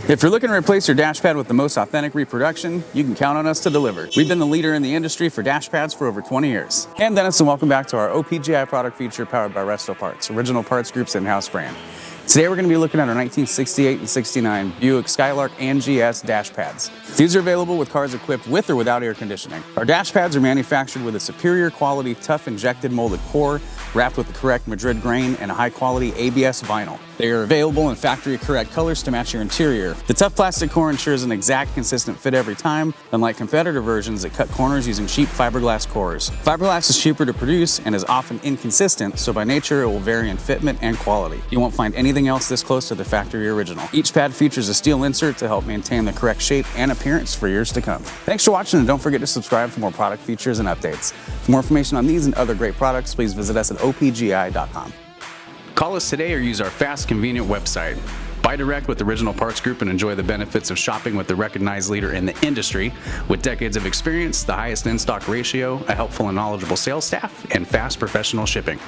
If you're looking to replace your dash pad with the most authentic reproduction, you can count on us to deliver. We've been the leader in the industry for dash pads for over 20 years. And Dennis, and welcome back to our OPGI product feature powered by RESTOPARTS, Original Parts Group's in-house brand. Today we're going to be looking at our 1968 and 69 Buick Skylark and GS dash pads. These are available with cars equipped with or without air conditioning. Our dash pads are manufactured with a superior quality, tough injected molded core, wrapped with the correct Madrid grain and a high quality ABS vinyl. They are available in factory correct colors to match your interior. The tough plastic core ensures an exact consistent fit every time, unlike competitor versions that cut corners using cheap fiberglass cores. Fiberglass is cheaper to produce and is often inconsistent, so by nature it will vary in fitment and quality. You won't find anything else this close to the factory original. Each pad features a steel insert to help maintain the correct shape and appearance for years to come. Thanks for watching, and don't forget to subscribe for more product features and updates. For more information on these and other great products, please visit us at opgi.com. Call us today or use our fast, convenient website. Buy direct with Original Parts Group and enjoy the benefits of shopping with the recognized leader in the industry with decades of experience, the highest in-stock ratio, a helpful and knowledgeable sales staff, and fast professional shipping.